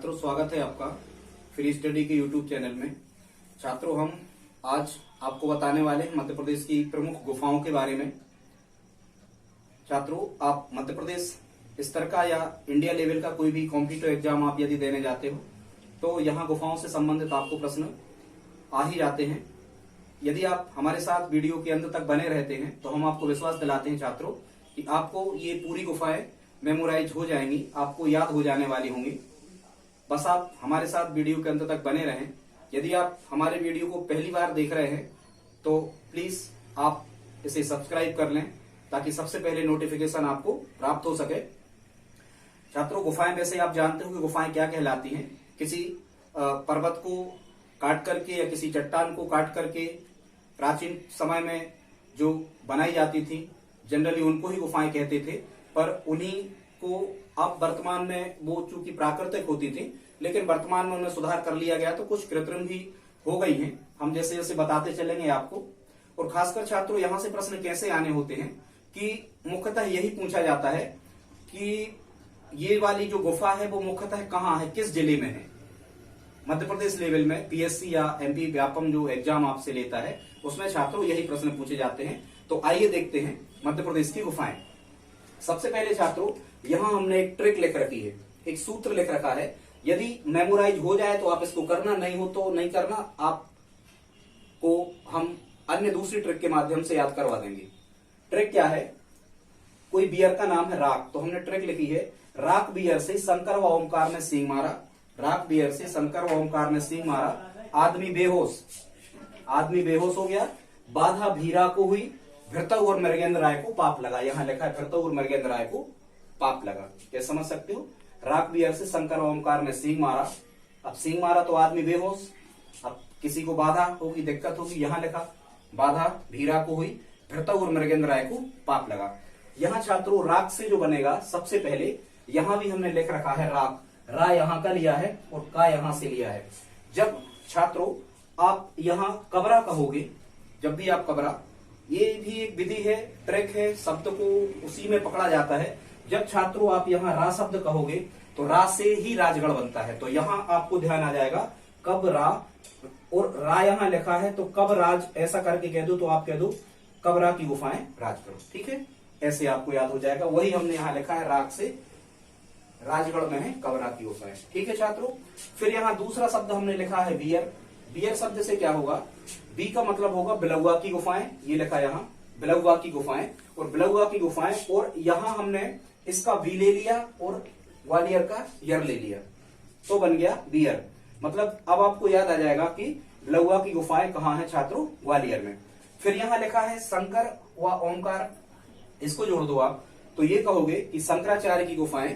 छात्रों, स्वागत है आपका फ्री स्टडी के यूट्यूब चैनल में। छात्रों, हम आज आपको बताने वाले हैं मध्य प्रदेश की प्रमुख गुफाओं के बारे में। छात्रों, आप मध्य प्रदेश स्तर का या इंडिया लेवल का कोई भी कॉम्पिटिटिव एग्जाम आप यदि देने जाते हो तो यहाँ गुफाओं से संबंधित आपको प्रश्न आ ही जाते हैं। यदि आप हमारे साथ वीडियो के अंत तक बने रहते हैं तो हम आपको विश्वास दिलाते हैं छात्रों कि आपको ये पूरी गुफाएं मेमोराइज हो जाएंगी, आपको याद हो जाने वाली होंगी। बस आप हमारे साथ वीडियो के अंत तक बने रहें। यदि आप हमारे वीडियो को पहली बार देख रहे हैं तो प्लीज आप इसे सब्सक्राइब कर लें ताकि सबसे पहले नोटिफिकेशन आपको प्राप्त हो सके। छात्रों, गुफाएं वैसे आप जानते हो कि गुफाएं क्या कहलाती हैं। किसी पर्वत को काट करके या किसी चट्टान को काट करके प्राचीन समय में जो बनाई जाती थी, जनरली उनको ही गुफाएं कहते थे। पर उन्हीं को अब वर्तमान में वो चूंकि प्राकृतिक होती थी, लेकिन वर्तमान में उन्हें सुधार कर लिया गया तो कुछ कृत्रिम भी हो गई हैं। हम जैसे जैसे बताते चलेंगे आपको। और खासकर छात्रों, यहाँ से प्रश्न कैसे आने होते हैं कि मुख्यतः यही पूछा जाता है कि ये वाली जो गुफा है वो मुख्यतः कहाँ है, किस जिले में है। मध्य प्रदेश लेवल में पीएससी या एमपी व्यापम जो एग्जाम आपसे लेता है उसमें छात्रों यही प्रश्न पूछे जाते हैं। तो आइए देखते हैं मध्य प्रदेश की गुफाएं। सबसे पहले छात्रों, यहाँ हमने एक ट्रिक लिख रखी है, एक सूत्र लिख रखा है। यदि मेमोराइज हो जाए तो आप इसको करना, नहीं हो तो नहीं करना। आपको हम अन्य दूसरी ट्रिक के माध्यम से याद करवा देंगे। ट्रिक क्या है? कोई बियर का नाम है राख, तो हमने ट्रिक लिखी है, राख बियर से शंकर व ओमकार ने सींग मारा। राख बियर से शंकर व ओमकार ने सींग मारा, आदमी बेहोश हो गया। बाधा भीरा को हुई, भृतु और मृगेंद्र राय को पाप लगा। यहाँ लिखा है भृतु और मृगेंद्र राय को पाप लगा। क्या समझ सकते हो? राख बियर से शंकर ओमकार ने सींग मारा। अब सींग मारा तो आदमी बेहोश, अब किसी को बाधा होगी, दिक्कत होगी। यहाँ लिखा बाधा भीरा को हुई, भृतु और मृगेंद्र राय को पाप लगा। यहाँ छात्रों राख से जो बनेगा, सबसे पहले यहाँ भी हमने लिख रखा है राख, रा यहाँ का लिया है और का यहाँ से लिया है। जब छात्रों आप यहाँ कबरा कहोगे, जब भी आप कबरा, ये भी एक विधि है, ट्रिक है, शब्द को उसी में पकड़ा जाता है। जब छात्रों आप यहाँ रा शब्द कहोगे तो रा से ही राजगढ़ बनता है। तो यहाँ आपको ध्यान आ जाएगा कब रा, और रा यहाँ लिखा है तो कब राज ऐसा करके कह दो तो आप कह दो कबरा की गुफाएं राजगढ़। ठीक है, ऐसे आपको याद हो जाएगा। वही हमने यहाँ लिखा है राग से राजगढ़ में है कबरा की गुफाएं। ठीक है छात्रों। फिर यहाँ दूसरा शब्द हमने लिखा है बियर। बियर शब्द से क्या होगा? बी का मतलब होगा बिलौआ की गुफाएं। ये लिखा यहाँ बिलौआ की गुफाएं, और बिलौआ की गुफाएं, और यहाँ हमने इसका बी ले लिया और ग्वालियर का यर ले लिया तो बन गया बियर। मतलब अब आपको याद आ जाएगा कि बिलौआ की गुफाएं कहाँ है छात्रों? ग्वालियर में। फिर यहाँ लिखा है शंकर व ओमकार, इसको जोड़ दो आप तो ये कहोगे कि शंकराचार्य की गुफाएं।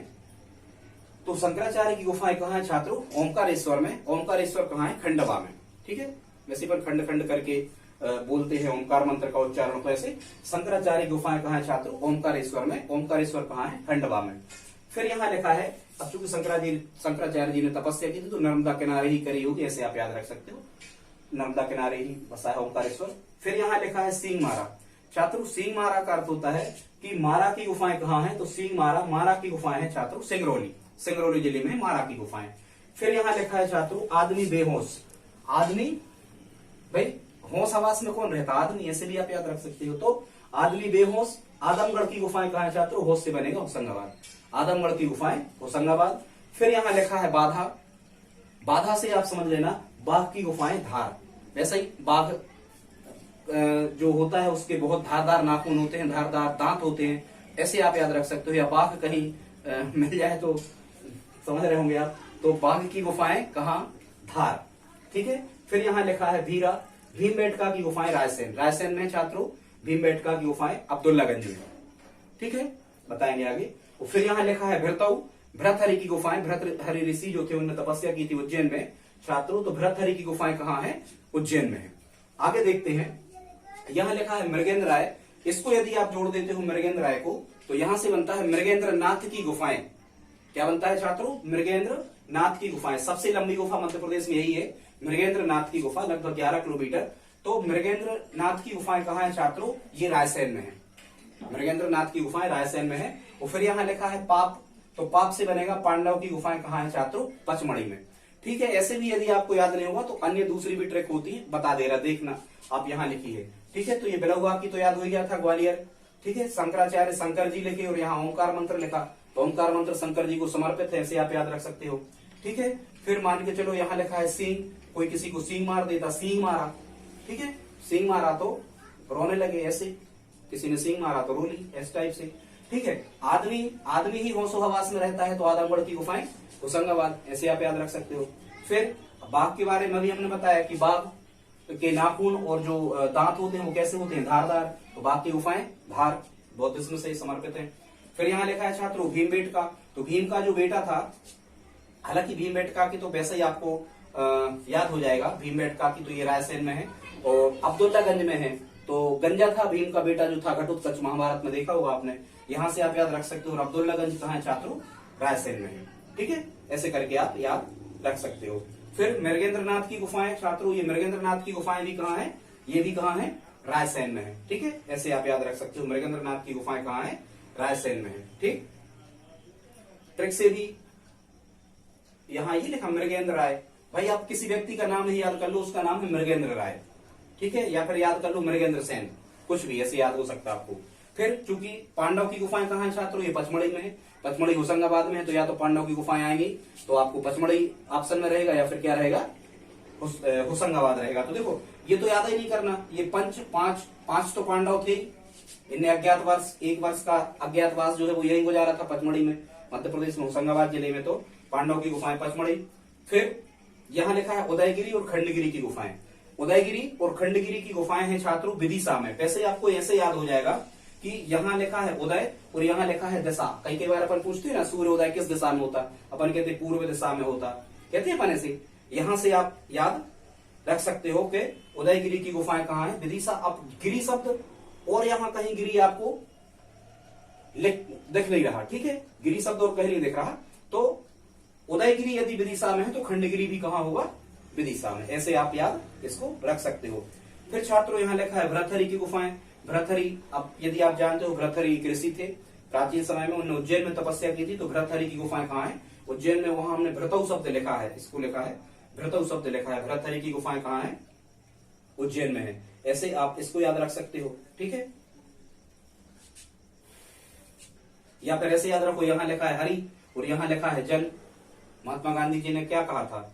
तो शंकराचार्य की गुफाएं कहाँ है छात्रों? ओमकारेश्वर में। ओमकारेश्वर कहाँ है? खंडवा में। ठीक है, वैसे पर खंड खंड करके बोलते हैं ओमकार मंत्र का उच्चारण, तो ऐसे शंकराचार्य गुफाएं कहाँ है छात्रों? ओमकारेश्वर में। ओमकारेश्वर कहाँ है? खंडवा में। फिर यहाँ लिखा है, अब चूंकि शंकराचार्य जी ने तपस्या की थी तो नर्मदा किनारे ही करी होगी, ऐसे आप याद रख सकते हो, नर्मदा किनारे ही बसा है ओमकारेश्वर। फिर यहाँ लिखा है सींग मारा। छात्रों सींग मारा का अर्थ होता है कि मारा की गुफाएं कहाँ है? तो सींग मारा, मारा की गुफाएं है छात्रों सिंगरौली जिले में मारा की गुफाएं। फिर यहाँ लिखा है छात्रों आदमी बेहोश। आदमी भाई होश हवास में कौन रहता? आदमी, ऐसे भी आप याद रख सकते हो। तो आदमी बेहोश। आदमगढ़ की गुफाएं कहाँ है छात्रों? होश से बनेगा होशंगाबाद। आदमगढ़ की गुफाएं होशंगाबाद। फिर यहाँ लिखा है बाधा। बाधा से आप समझ लेना बाघ की गुफाएं धार। वैसे ही बाघ जो होता है उसके बहुत धारदार नाखून होते हैं, धारदार दांत होते हैं, ऐसे आप याद रख सकते हो। या बाघ कहीं मिल जाए तो समझ रहे होंगे आप। तो बाघ की गुफाएं कहाँ? धार। ठीक है। फिर यहाँ लिखा है भीरा। भीमबेटका की गुफाएं रायसेन में छात्रों। भीमबेटका की गुफाएं अब्दुल्लागंज में। ठीक है, बताएंगे आगे। और फिर यहाँ लिखा है भृतु। भृतहरि की गुफाएं, भृतहरि ऋषि जो थे उन्होंने तपस्या की थी उज्जैन में छात्रों, तो भृतहरि की गुफाएं कहाँ है? उज्जैन में है। आगे देखते हैं, यहाँ लिखा है मृगेंद्र राय। इसको यदि आप जोड़ देते हो मृगेंद्र राय को तो यहां से बनता है मृगेंद्र नाथ की गुफाएं। क्या बनता है छात्रों? मृगेंद्र नाथ की गुफाएं। सबसे लंबी गुफा मध्य प्रदेश में यही है, मृगेंद्र नाथ की गुफा, लगभग 11 किलोमीटर। तो मृगेंद्र नाथ की गुफाएं कहाँ है छात्रों? ये रायसेन में है। मृगेंद्र नाथ की गुफाएं रायसेन में है। और फिर यहाँ लिखा है पाप। तो पाप से बनेगा पांडव की गुफाएं कहाँ है छात्रों? पचमढ़ी में। ठीक है, ऐसे भी यदि आपको याद नहीं होगा तो अन्य दूसरी भी ट्रिक होती है, बता दे रहा, देखना आप यहाँ लिखी है। ठीक है, तो ये बिलहुआ की तो याद हो गया था, ग्वालियर। ठीक है, शंकराचार्य शंकर जी लिखे और यहाँ ओंकार मंत्र लिखा, तो ओंकार मंत्र शंकर जी को समर्पित है, ऐसे आप याद रख सकते हो। ठीक है, फिर मान के चलो यहाँ लिखा है सींग, कोई किसी को सींग मार देता, सींग मारा। ठीक है, सींग मारा तो रोने लगे, ऐसे किसी ने सींग मारा तो रो ली, इस टाइप से। ठीक है, आदमी ही होशो हवास में रहता है तो आदमगढ़ की गुफाएं होशंगाबाद, ऐसे आप याद रख सकते हो। फिर बाघ के बारे में भी हमने बताया कि बाघ के नाखून और जो दांत होते हैं वो कैसे होते हैं? धारदार, तो बाघ की गुफाएं धार, बौद्धिज्म से समर्पित है। फिर यहाँ लिखा है छात्रों भीमबेटका, तो भीम का जो बेटा था, हालांकि भीमबेटका की तो वैसे ही आपको याद हो जाएगा, भीमबेटका की तो ये रायसेन में है और अब्दुल्लागंज में है। तो गंजा था भीम का बेटा जो था, घटोत्कच महाभारत में देखा होगा आपने, यहाँ से आप याद रख सकते हो। और अब्दुल्लागंज कहाँ है छात्रों? रायसेन में है। ठीक है, ऐसे करके आप याद रख सकते हो। फिर मृगेंद्रनाथ की गुफाएं छात्रों, ये मृगेंद्रनाथ की गुफाएं भी कहाँ है? ये भी कहाँ है? रायसेन में है। ठीक है, ऐसे आप याद रख सकते हो, मृगेंद्रनाथ की गुफाएं कहाँ है? रायसेन में है। ठीक, ट्रिक से भी यहाँ ये लिखा मृगेंद्र राय, भाई आप किसी व्यक्ति का नाम नहीं याद कर लो, उसका नाम है मृगेंद्र राय। ठीक है, या फिर याद कर लो मृगेंद्र सेन, कुछ भी ऐसे याद हो सकता है आपको। फिर चूंकि पांडव की गुफाएं कहाँ है छात्रों? ये पचमढ़ी में है, पचमढ़ी होशंगाबाद में है, तो या तो पांडव की गुफाएं आएंगी तो आपको पचमढ़ी ऑप्शन में रहेगा, या फिर क्या रहेगा? होशंगाबाद रहेगा। तो देखो ये तो याद ही नहीं करना, ये पांच तो पांडव थे, इनने अज्ञातवास, 1 वर्ष का अज्ञातवास जो है वो यही गुजारा था पचमढ़ी में, मध्य प्रदेश में होशंगाबाद जिले में। तो पांडव की गुफाएं पचमढ़ी। फिर यहाँ लिखा है उदयगिरी और खंडगिरी की गुफाएं, उदयगिरी और खंडगिरी की गुफाएं हैं छात्रों विदिशा में। वैसे आपको ऐसे याद हो जाएगा कि यहाँ लिखा है उदय और यहाँ लिखा है दिशा। कई बार अपन पूछते हैं ना सूर्योदय किस दिशा में होता, अपन कहते पूर्व दिशा में होता, कहते हैं अपन ऐसे। यहाँ से आप याद रख सकते हो कि उदयगिरी की गुफाएं कहाँ है? विदिशा। अब गिरी शब्द और यहाँ कहीं गिरी आपको दिख नहीं रहा। ठीक है, गिरी शब्द और कहीं नहीं दिख रहा, तो उदयगिरी यदि विदिशा में है तो खंडगिरी भी कहाँ होगा? विदिशा में। ऐसे आप याद इसको रख सकते हो। फिर छात्रों यहाँ लिखा है भृतहरि की गुफाएं। भृतहरि, अब यदि आप जानते हो भृतहरि ऋषि थे प्राचीन समय में, उन्होंने उज्जैन में तपस्या की थी, तो भृतहरि की गुफाएं कहाँ है? उज्जैन में। वहां हमने भृतौ शब्द लिखा है, इसको लिखा है भृतौ शब्द लिखा है। भृतहरि की गुफाएं कहाँ है? उज्जैन में है। ऐसे आप इसको याद रख सकते हो। ठीक है, या फिर ऐसे याद रखो, यहाँ लिखा है हरि और यहाँ लिखा है जन। महात्मा गांधी जी ने क्या कहा था?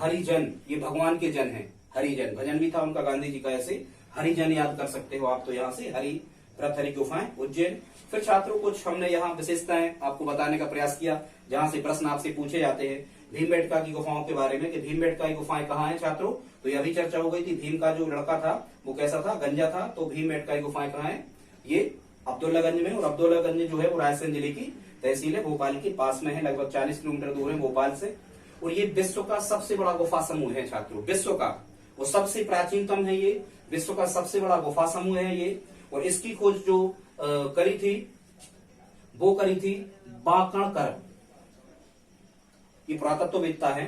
हरिजन, ये भगवान के जन है, हरिजन। भजन भी था उनका गांधी जी का, ऐसे हरिजन याद कर सकते हो आप। तो यहाँ से हरि, भृतहरि गुफाएं उज्जैन। फिर छात्रों कुछ हमने यहाँ विशेषताएं आपको बताने का प्रयास किया जहां से प्रश्न आपसे पूछे जाते हैं भीमबेटका की गुफाओं के बारे में, कि भीमबेटका की गुफाएं कहाँ हैं छात्रों? तो यह भी चर्चा हो गई थी। भीम का जो लड़का था वो कैसा था? गंजा था। तो भीमबेटका की गुफाएं कहाँ है? ये अब्दुल्लागंज में, और अब्दुल्लागंज जो है वो रायसेन जिले की तहसील है, भोपाल के पास में है, लगभग 40 किलोमीटर दूर है भोपाल से। और ये विश्व का सबसे बड़ा गुफा समूह है छात्रों, विश्व का, वो सबसे प्राचीनतम है, ये विश्व का सबसे बड़ा गुफा समूह है ये। और इसकी खोज जो करी थी वो करी थी बाकणकर, ये पुरातत्ववेत्ता है।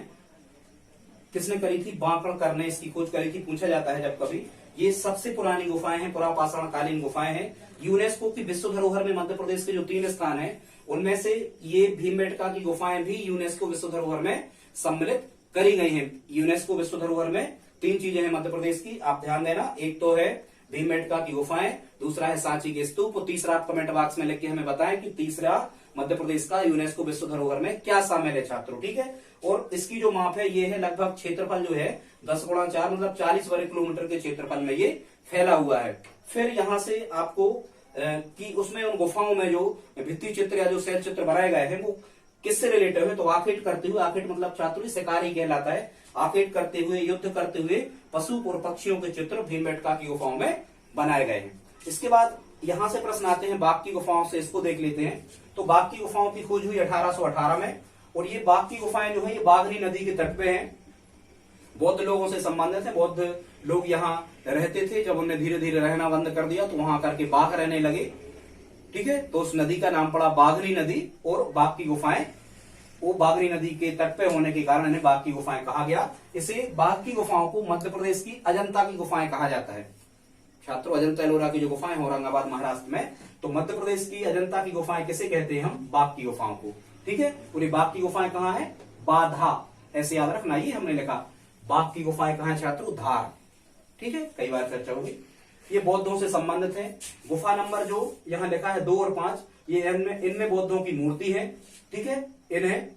किसने करी थी? बाकणकर ने इसकी खोज करी थी। पूछा जाता है जब कभी, ये सबसे पुरानी गुफाएं हैं, पुरापाषाणकालीन गुफाएं हैं। यूनेस्को की विश्व धरोहर में मध्य प्रदेश के जो 3 स्थान हैं उनमें से ये भीमबेटका की गुफाएं भी यूनेस्को विश्व धरोहर में सम्मिलित करी गई हैं। यूनेस्को विश्व धरोहर में 3 चीजें हैं मध्य प्रदेश की, आप ध्यान देना। एक तो है भीमबेटका की गुफाएं, दूसरा है सांची के स्तूप, और तीसरा आप कमेंट बॉक्स में लिख के हमें बताएं कि तीसरा मध्य प्रदेश का यूनेस्को विश्व धरोहर में क्या शामिल है छात्रों। ठीक है, और इसकी जो माप है ये है लगभग क्षेत्रफल जो है 10x4 मतलब 40 वर्ग किलोमीटर के क्षेत्रफल में ये फैला हुआ है। फिर यहाँ से आपको कि उसमें उन गुफाओं में जो भित्ति चित्र या जो शैल चित्र बनाए गए हैं वो किससे रिलेटेड है? तो आखेट करते हुए, आखेट मतलब छात्रों शिकारी कहलाता है, आखेट करते हुए, युद्ध करते हुए पशु और पक्षियों के चित्र भीमबेटका की गुफाओं में बनाए गए हैं। इसके बाद यहां से प्रश्न आते हैं बाघ की गुफाओं से, इसको देख लेते हैं। तो बाघ की गुफाओं की खोज हुई 1818 में, और ये बाघ की गुफाएं जो है ये बाघरी नदी के तट पे हैं। बौद्ध लोगों से संबंधित है, बौद्ध लोग यहाँ रहते थे, जब उन्होंने धीरे धीरे रहना बंद कर दिया तो वहां करके बाघ रहने लगे। ठीक है, तो उस नदी का नाम पड़ा बाघरी नदी, और बाघ की गुफाएं वो बाघरी नदी के तट पे होने के कारण इन्हें बाघ की गुफाएं कहा गया। इसे बाघ की गुफाओं को मध्य प्रदेश की अजंता की गुफाएं कहा जाता है। छात्रों अजंता एलोरा की जो गुफाएं हैं औरंगाबाद महाराष्ट्र में, तो मध्य प्रदेश की अजंता की गुफाएं किसे कहते हैं हम? बाघ की गुफाओं को। ठीक है, पूरी बाघ की गुफाएं कहाँ है? बाधा, ऐसे याद रखना, ये हमने लिखा। बाघ की गुफाएं कहाँ है छात्रों? धार। ठीक है, कई बार चर्चा होगी। ये बौद्धों से संबंधित है। गुफा नंबर जो यहाँ लिखा है 2 और 5, ये इनमें बौद्धों की मूर्ति है। ठीक है, इन्हें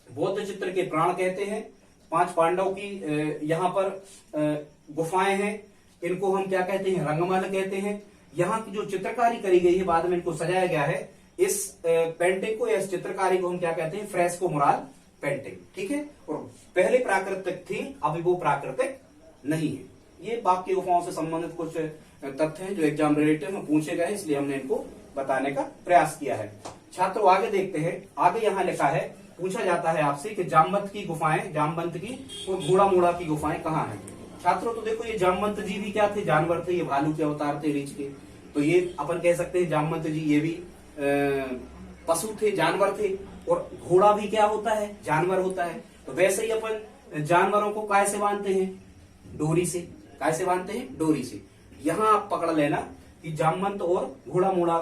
बौद्ध चित्र के प्राण कहते हैं। 5 पांडव की यहाँ पर गुफाएं हैं। इनको हम क्या कहते हैं? रंगमहल कहते हैं। यहाँ की जो चित्रकारी करी गई है, बाद में इनको सजाया गया है, इस पेंटिंग को या इस चित्रकारी को हम क्या कहते हैं? Fresco mural painting. ठीक है, और पहले प्राकृतिक थी, अभी वो प्राकृतिक नहीं है। ये बाघ की गुफाओं से संबंधित कुछ तथ्य हैं जो एग्जाम रिलेटेड में पूछे गए, इसलिए हमने इनको बताने का प्रयास किया है। छात्रों आगे देखते हैं। आगे यहाँ लिखा है, पूछा जाता है आपसे कि जामवंत की गुफाएं, जामवंत की और घोड़ा की गुफाएं कहाँ हैं? छात्रों तो देखो, ये जामवंत जी भी क्या थे? जानवर थे। ये भालू के अवतार थे रीछ के, तो ये अपन कह सकते हैं जामवंत जी ये भी पशु थे, जानवर थे। और घोड़ा भी क्या होता है? जानवर होता है। तो वैसे ही अपन जानवरों को काय से बांधते हैं? डोरी से। काय से बांधते हैं? डोरी से। यहाँ आप पकड़ लेना कि जामवंत और घोड़ा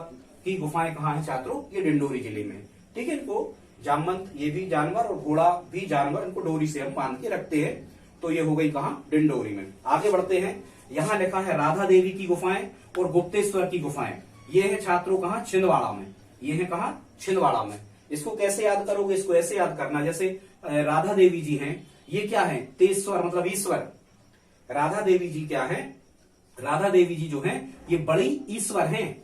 की गुफाएं कहाँ हैं छात्रों? ये डिंडोरी जिले में। ठीक है, इनको जामवंत ये भी जानवर और घोड़ा भी जानवर, इनको डोरी से हम बांध के रखते हैं। तो ये हो गई कहाँ? डिंडोरी में। आगे बढ़ते हैं। यहाँ लिखा है राधा देवी की गुफाएं और गुप्तेश्वर की गुफाएं। ये है छात्रों कहाँ? छिंदवाड़ा में। ये है कहाँ? छिंदवाड़ा में। इसको कैसे याद करोगे? इसको ऐसे याद करना, जैसे राधा देवी जी हैं, ये क्या है? तेश्वर मतलब ईश्वर। राधा देवी जी क्या है? राधा देवी जी जो हैं ये बड़ी ईश्वर हैं।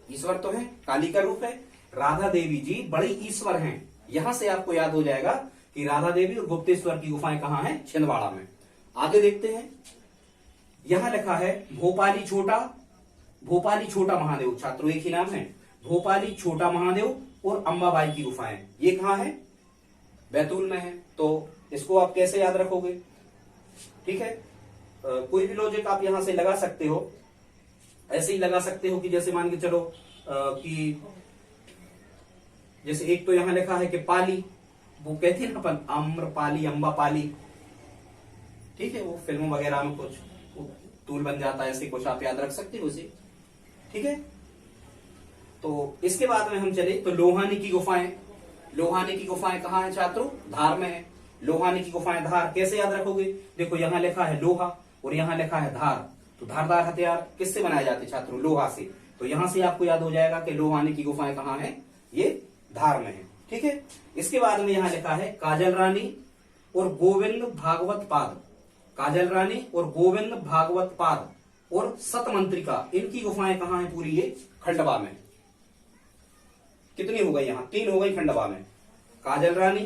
ईश्वर तो है, काली का रूप है। राधा देवी जी बड़ी ईश्वर हैं। यहां से आपको याद हो जाएगा कि राधा देवी और गुप्तेश्वर की गुफाएं कहाँ हैं? छिंदवाड़ा में। आगे देखते हैं। यहां लिखा है भोपाली छोटा महादेव। छात्रों एक ही नाम है, भोपाली छोटा महादेव और अंबाबाई की गुफाएं। ये कहाँ है? बैतूल में है। तो इसको आप कैसे याद रखोगे? ठीक है, कोई भी लॉजिक आप यहां से लगा सकते हो। ऐसे ही लगा सकते हो कि जैसे मान के चलो कि जैसे एक तो यहां लिखा है कि पाली, वो कहते हैं ना अपन आम्रपाली, अंबापाली। ठीक है, वो फिल्मों वगैरह में कुछ टूल बन जाता है, ऐसे कुछ आप याद रख सकते हो उसे। ठीक है, तो इसके बाद में हम चले तो लोहानी की गुफाएं। लोहानी की गुफाएं कहाँ है छात्रों? धार में है। लोहानी की गुफाएं धार। कैसे याद रखोगे? देखो यहाँ लिखा है लोहा और यहाँ लिखा है धार, तो धारदार हथियार किससे बनाए जाते हैं छात्रों? लोहा से। तो यहां से आपको याद हो जाएगा कि लोहानी की गुफाएं कहाँ है? ये धार में है। ठीक है, इसके बाद में यहाँ लिखा है काजल रानी और गोविंद भागवत पाद। काजल रानी और गोविंद भागवत पाद और सतमंत्रिका, इनकी गुफाएं कहाँ है? पूरी ये खंडवा में। कितनी हो गई? यहाँ 3 हो गई खंडवा में। काजल रानी,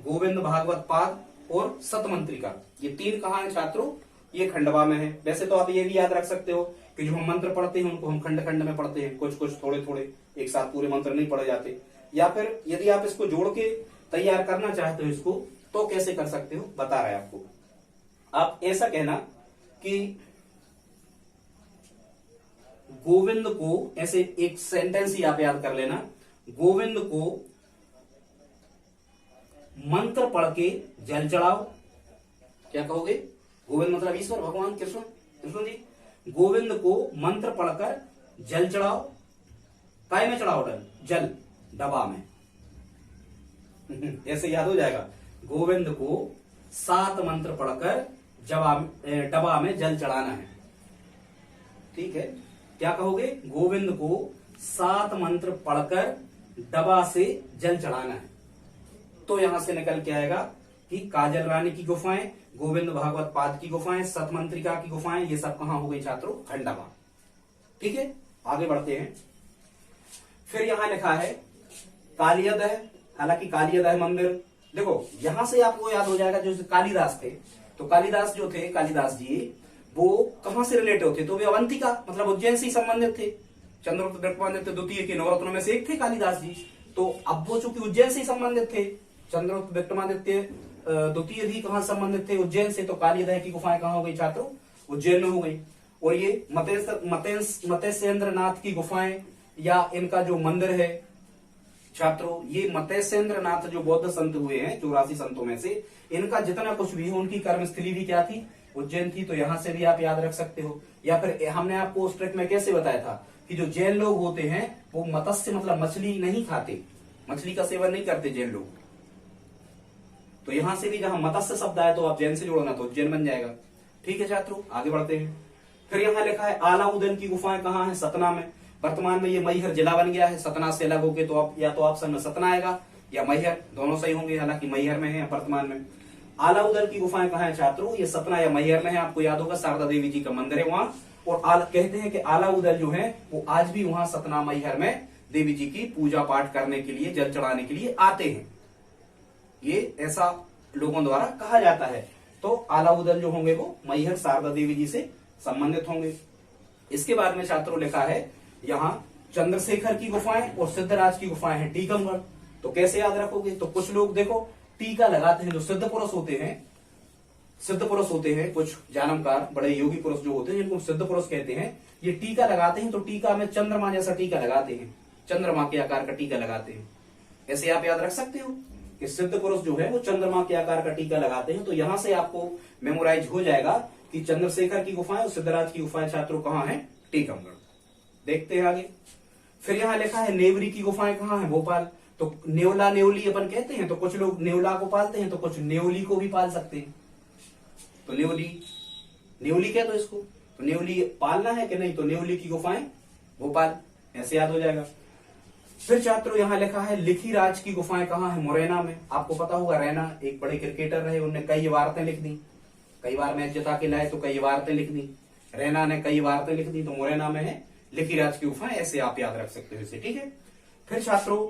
गोविंद भागवत पाद और सतमंत्रिका, ये 3 कहाँ है छात्रों? ये खंडवा में है। वैसे तो आप ये भी याद रख सकते हो कि जो हम मंत्र पढ़ते हैं उनको हम खंड खंड में पढ़ते हैं, कुछ कुछ थोड़े थोड़े, एक साथ पूरे मंत्र नहीं पढ़े जाते। या फिर यदि आप इसको जोड़ के तैयार करना चाहते हो इसको, तो कैसे कर सकते हो? बता रहे हैं आपको। आप ऐसा कहना कि गोविंद को, ऐसे एक सेंटेंस ही आप याद कर लेना, गोविंद को मंत्र पढ़ के जल चढ़ाओ। क्या कहोगे? गोविंद मतलब ईश्वर भगवान कृष्ण जी। गोविंद को मंत्र पढ़कर जल चढ़ाओ। काय में चढ़ाओ? जल, डबा में। ऐसे याद हो जाएगा। गोविंद को 7 मंत्र पढ़कर डबा में जल चढ़ाना है। ठीक है, क्या कहोगे? गोविंद को 7 मंत्र पढ़कर डबा से जल चढ़ाना है। तो यहां से निकल के आएगा कि काजल रानी की गुफाएं, गोविंद भागवत पाद की गुफाएं, सतमंत्रिका की गुफाएं, ये सब कहां हो गई छात्रों? खंडवा। ठीक है, आगे बढ़ते हैं। फिर यहां लिखा है कालियादह। हालांकि कालियादह मंदिर, देखो यहां से आपको याद हो जाएगा जो कालिदास थे। तो कालिदास जो थे, कालिदास जी, वो कहां से रिलेटेड थे? तो वे अवंतिका मतलब उज्जैन से संबंधित थे। चंद्रगुप्त विक्रमादित्य द्वितीय के नवरत्नों में से एक थे कालिदास जी। तो अब वो चूंकि उज्जैन से संबंधित थे, चंद्रगुप्त विक्रमादित्य द्वितीय भी कहां संबंधित थे? उज्जैन से। तो कालियादह की गुफाएं कहां हो गई छात्रों? उज्जैन में हो गई। और ये मत्स्येंद्र नाथ की गुफाएं या इनका जो मंदिर है छात्रों, ये मत्स्येंद्र नाथ जो बौद्ध संत हुए हैं 84 संतों में से, इनका जितना कुछ भी है उनकी कर्मस्थली भी क्या थी? उज्जैन थी, तो यहां से भी आप याद रख सकते हो। या फिर हमने आपको उस ट्रिक में कैसे बताया था कि जो जैन लोग होते हैं वो मत्स्य मतलब मछली नहीं खाते, मछली का सेवन नहीं करते जैन लोग। तो यहां से भी जहां मत्स्य शब्द आया तो आप जैन से जोड़ना, तो उज्जैन बन जाएगा। ठीक है छात्रों, आगे बढ़ते हैं। फिर यहाँ लिखा है आलाउदन की गुफाएं कहाँ है? सतना में। वर्तमान में ये मैहर जिला बन गया है, सतना से अलग होके, तो आप या तो ऑप्शन में सतना आएगा या मैहर, दोनों सही होंगे, हालांकि मैहर में है वर्तमान में। आलाउदल की गुफाएं कहाँ है छात्रों? ये सतना या मैहर में है। आपको याद होगा शारदा देवी जी का मंदिर है वहां, और कहते हैं कि आलाउदल जो है वो आज भी वहां सतना मैहर में देवी जी की पूजा पाठ करने के लिए, जल चढ़ाने के लिए आते हैं। ये ऐसा लोगों द्वारा कहा जाता है। तो आलाउदल जो होंगे वो मैहर शारदा देवी जी से संबंधित होंगे। इसके बाद में छात्रों लिखा है यहाँ चंद्रशेखर की गुफाएं और सिद्धराज की गुफाएं हैं टीकमगढ़। तो कैसे याद रखोगे? तो कुछ लोग देखो टीका लगाते हैं, जो सिद्ध पुरुष होते हैं, कुछ जानमकार बड़े योगी पुरुष जो होते हैं जिनको सिद्ध पुरुष कहते हैं, ये टीका लगाते हैं। तो टीका में चंद्रमा जैसा टीका लगाते हैं, चंद्रमा के आकार का टीका लगाते हैं। ऐसे आप याद रख सकते हो कि सिद्ध पुरुष जो है वो चंद्रमा के आकार का टीका लगाते हैं। तो यहां से आपको मेमोराइज हो जाएगा कि चंद्रशेखर की गुफाएं और सिद्धराज की गुफाएं छात्रों कहाँ है? टीकमगढ़। देखते हैं आगे। फिर यहाँ लिखा है नेवरी की गुफाएं कहाँ है? भोपाल। तो नेवला नेवली अपन कहते हैं, तो कुछ लोग नेवला को पालते हैं, तो कुछ नेवली को भी पाल सकते हैं। तो नेवली कह दो इसको। तो नेवली पालना है कि नहीं? तो नेवली की गुफाएं भोपाल, ऐसे याद हो जाएगा। फिर छात्रों यहाँ लिखा है लिखी राज की गुफाएं कहाँ है? मुरैना में। आपको पता होगा रैना एक बड़े क्रिकेटर रहे, उन्होंने कई वार्तें लिख दी, कई बार मैच जिता के लाए तो कई वार्तें लिख दी। रैना ने कई वार्तें लिख दी, तो मुरैना में है लिखी राज की गुफाएं, ऐसे आप याद रख सकते हो इसे। ठीक है। फिर छात्रों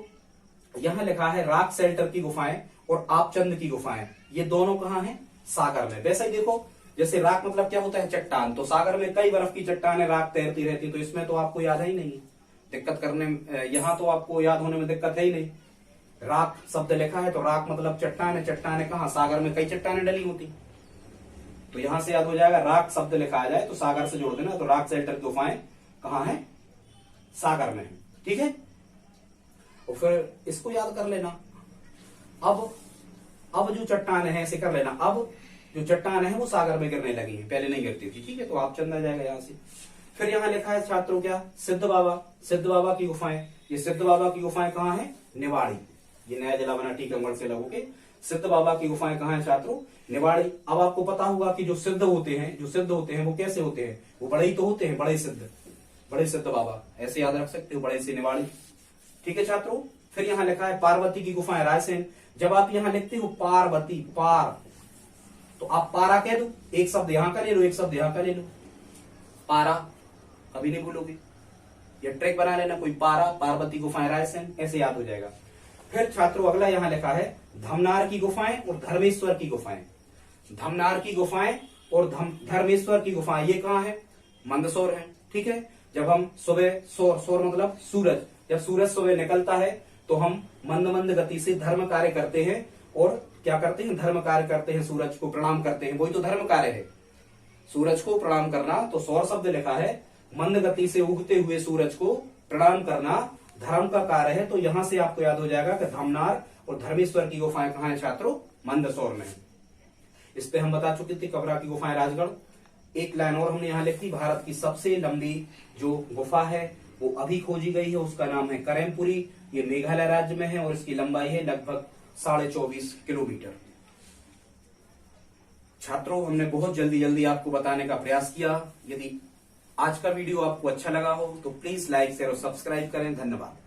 यहाँ लिखा है राक शेल्टर की गुफाएं और आपचंद की गुफाएं, ये दोनों कहाँ है? सागर में। वैसे ही देखो, जैसे राक मतलब क्या होता है? चट्टान। तो सागर में कई बर्फ की चट्टानें राक तैरती रहती, तो इसमें तो आपको याद है ही नहीं, दिक्कत करने यहाँ तो आपको याद होने में दिक्कत है ही नहीं। राक शब्द लिखा है, तो राक मतलब चट्टान है, चट्टान है कहाँ? सागर में कई चट्टानें डली होती, तो यहां से याद हो जाएगा। राक शब्द लिखा जाए तो सागर से जोड़ देना, तो राक शेल्टर की गुफाएं कहाँ है? सागर में। ठीक है। और फिर इसको याद कर लेना। अब जो चट्टान है ऐसे कर लेना, अब जो चट्टान है वो सागर में गिरने लगी है, पहले नहीं गिरती थी। ठीक है, तो आप चंदा जाएगा यहां से। फिर यहाँ लिखा है छात्रों क्या? सिद्ध बाबा की गुफाएं। ये सिद्ध बाबा की गुफाएं कहाँ है? निवाड़ी। ये नया जिला बना टीकमगढ़ से लगो के। सिद्ध बाबा की गुफाएं कहाँ है छात्रों? निवाड़ी। अब आपको पता होगा कि जो सिद्ध होते हैं वो कैसे होते हैं? वो बड़े ही तो होते हैं, बड़े सिद्ध बाबा, ऐसे याद रख सकते हो, बड़े से निवाड़ी। ठीक है छात्रों। फिर यहाँ लिखा है पार्वती की गुफाएं रायसेन। जब आप यहाँ लिखते हो पार्वती, तो आप पारा कह दो, एक शब्द यहाँ का ले लो, एक शब्द यहाँ का ले लो, पारा कभी नहीं भूलोगे। ये ट्रैक बना लेना, कोई पार्वती गुफाएं रायसेन, ऐसे याद हो जाएगा। फिर छात्रों अगला यहाँ लिखा है धमनार की गुफाएं और धर्मेश्वर की गुफाएं। धमनार की गुफाएं और धर्मेश्वर की गुफाएं, ये कहाँ है? मंदसौर है। ठीक है। जब हम सुबह सौर मतलब सूरज, जब सूरज सुबह निकलता है तो हम मंद गति से धर्म कार्य करते हैं। और क्या करते हैं? धर्म कार्य करते हैं, सूरज को प्रणाम करते हैं, वही तो धर्म कार्य है, सूरज को प्रणाम करना। तो सौर शब्द लिखा है, मंद गति से उगते हुए सूरज को प्रणाम करना धर्म का कार्य है। तो यहां से आपको याद हो जाएगा कि धमनार और धर्मेश्वर की गुफाएं कहाँ है छात्रों? मंदसौर में। इस पे हम बता चुके थे। कबरा की गुफाएं राजगढ़। एक लाइन और हमने यहाँ लिखी, भारत की सबसे लंबी जो गुफा है वो अभी खोजी गई है, उसका नाम है करेमपुरी। ये मेघालय राज्य में है और इसकी लंबाई है लगभग 24.5 किलोमीटर। छात्रों हमने बहुत जल्दी आपको बताने का प्रयास किया। यदि आज का वीडियो आपको अच्छा लगा हो तो प्लीज लाइक शेयर और सब्सक्राइब करें। धन्यवाद।